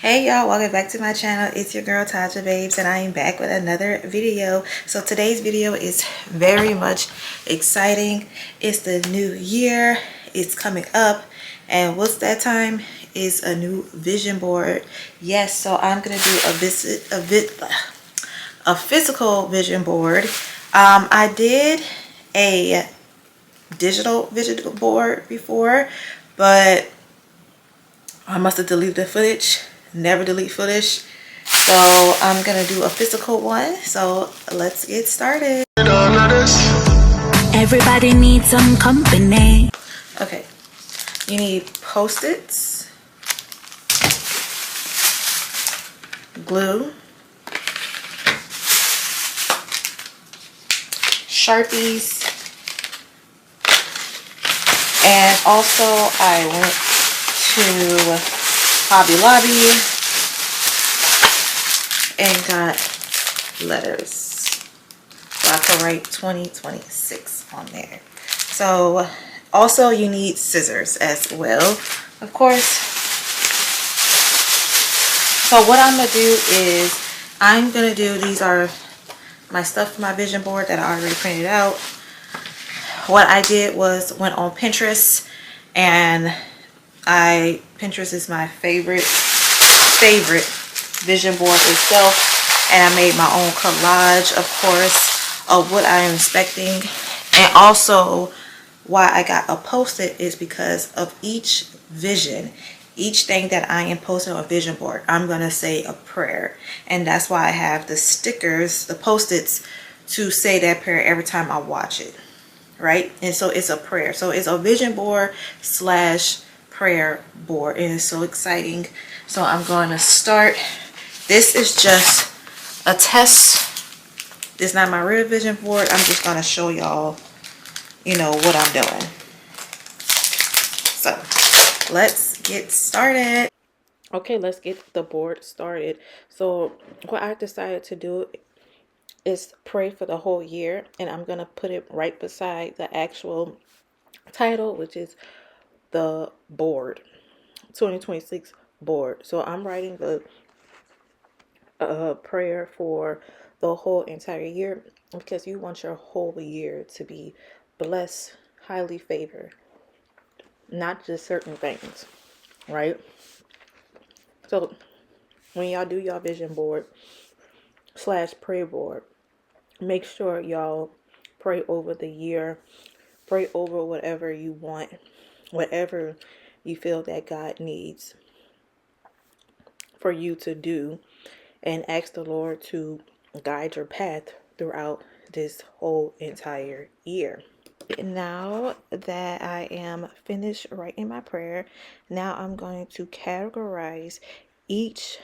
Hey y'all, welcome back to my channel. It's your girl Taja Babes, and I am back with another video. So today's video is very much exciting. It's the new year, it's coming up, and what's that time? Is a new vision board. Yes, so I'm gonna do a physical vision board. I did a digital vision board before, but I must have deleted the footage. Never delete footage. So I'm gonna do a physical one. So let's get started. Everybody needs some company. Okay, you need Post-its, glue, Sharpies, and also I went to Hobby Lobby and got letters. So I could write 2026 on there. So also you need scissors as well, of course. So what I'm gonna do is these are my stuff for my vision board that I already printed out. What I did was went on Pinterest, and Pinterest is my favorite vision board itself, and I made my own collage, of course, of what I am expecting. And also why I got a Post-it is because of each vision, each thing that I am posting on a vision board, I'm gonna say a prayer, and that's why I have the stickers, the Post-its, to say that prayer every time I watch it, right? And so it's a prayer, so it's a vision board slash prayer board, and it's so exciting. So I'm going to start. This is just a test. This is not my real vision board. I'm just going to show y'all, what I'm doing. So let's get started. Okay, let's get the board started. So what I decided to do is pray for the whole year, and I'm going to put it right beside the actual title, which is the board, 2026 board. So I'm writing the prayer for the whole entire year, because you want your whole year to be blessed, highly favored, not just certain things, right? So when y'all do y'all vision board slash prayer board, make sure y'all pray over the year, pray over whatever you want, whatever you feel that God needs for you to do, and ask the Lord to guide your path throughout this whole entire year. Now that I am finished writing my prayer, now I'm going to categorize each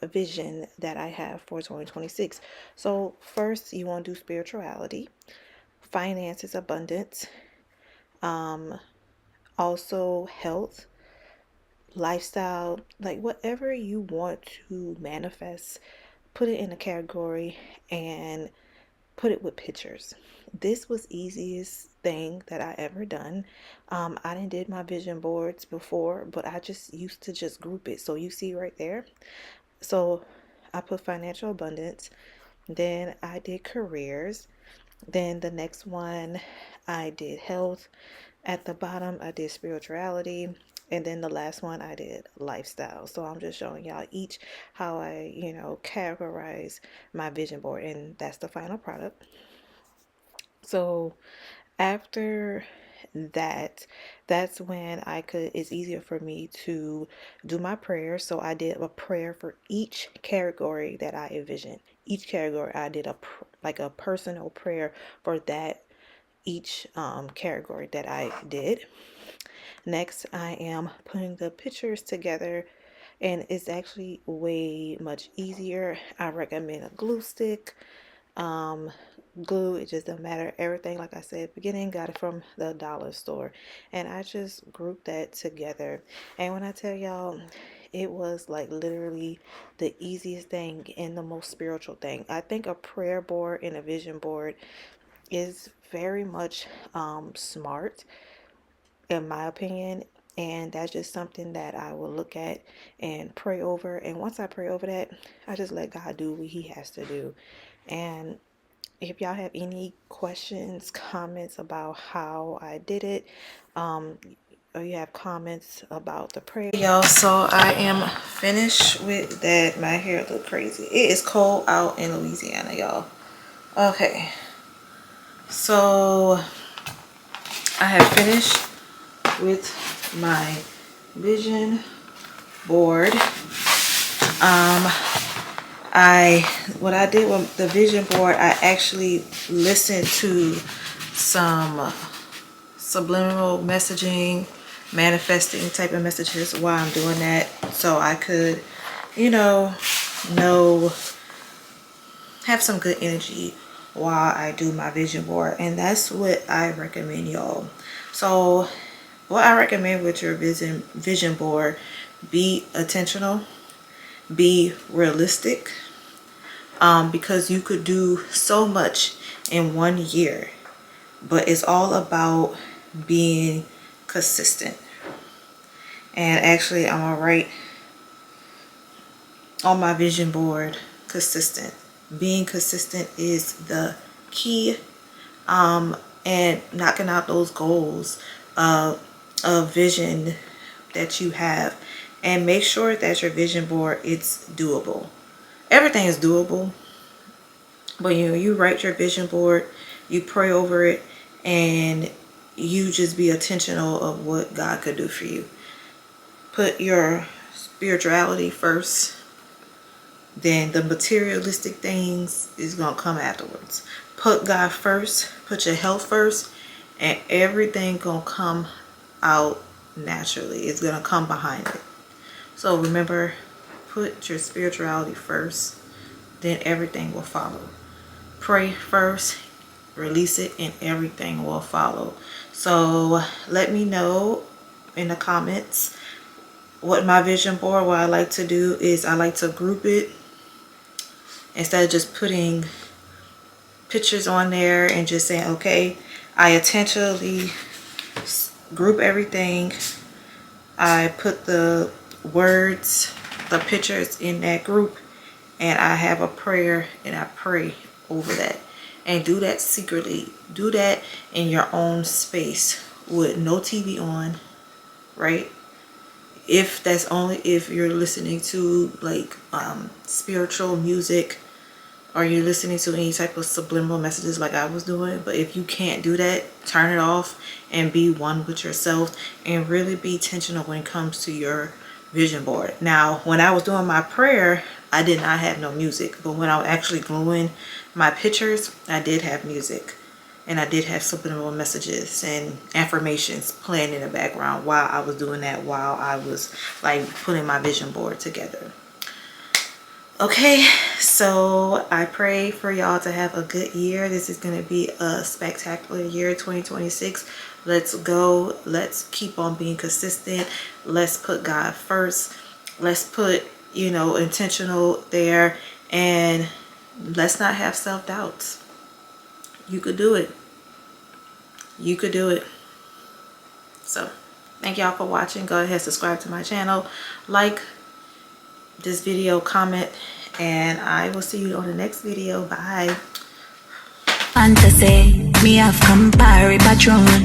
vision that I have for 2026. So first, you want to do spirituality, finances, abundance, also health, lifestyle, like whatever you want to manifest, put it in a category and put it with pictures. This was easiest thing that I ever done. I didn't did my vision boards before, but I just used to just group it. So you see right there. So I put financial abundance, then I did careers, then the next one I did health, at the bottom I did spirituality, and then the last one I did lifestyle. So I'm just showing y'all each how I categorize my vision board, and that's the final product. So after that's when it's easier for me to do my prayer. So I did a prayer for each category that I envisioned. Each category I did a personal prayer for that each category that I did. Next, I am putting the pictures together, and it's actually way much easier. I recommend a glue stick. Glue, it just doesn't matter. Everything, like I said at the beginning, got it from the dollar store, and I just grouped that together. And when I tell y'all, it was like literally the easiest thing and the most spiritual thing. I think a prayer board and a vision board is very much smart, in my opinion. And that's just something that I will look at and pray over. And once I pray over that, I just let God do what He has to do. And if y'all have any questions, comments about how I did it, or you have comments about the prayer, y'all. So I am finished with that. My hair look crazy. It is cold out in Louisiana, y'all. Okay, so I have finished with my vision board. What I did with the vision board, I actually listened to some subliminal messaging, manifesting type of messages while I'm doing that, so I could, you know have some good energy while I do my vision board. And that's what I recommend, y'all. So what I recommend with your vision board: be intentional, be realistic, because you could do so much in 1 year, but it's all about being consistent. And actually, I'm gonna write on my vision board, consistent. Being consistent is the key, and knocking out those goals of vision that you have. And make sure that your vision board, it's doable. Everything is doable, but you write your vision board, you pray over it, and you just be intentional of what God could do for you. Put your spirituality first, then the materialistic things is gonna come afterwards. Put God first, put your health first, and everything gonna come out naturally. It's gonna come behind it. So remember, put your spirituality first, then everything will follow. Pray first, release it, and everything will follow. So let me know in the comments what my vision board, what I like to do is I like to group it instead of just putting pictures on there and just saying, okay, I intentionally group everything. I put the words, the pictures in that group, and I have a prayer and I pray over that. And do that secretly. Do that in your own space with no TV on, right? If that's only if you're listening to like spiritual music, or you're listening to any type of subliminal messages like I was doing. But if you can't do that, turn it off and be one with yourself, and really be intentional when it comes to your vision board. Now, when I was doing my prayer, I did not have no music, but when I was actually gluing my pictures, I did have music, and I did have subliminal messages and affirmations playing in the background while I was doing that, while I was like putting my vision board together. Okay, so I pray for y'all to have a good year. This is going to be a spectacular year, 2026. Let's go. Let's keep on being consistent. Let's put God first. Let's put, intentional there. And let's not have self-doubts. You could do it. You could do it. So, thank y'all for watching. Go ahead, subscribe to my channel. Like this video, comment, and I will see you on the next video. Bye. Fantasy, me have Campari Patron.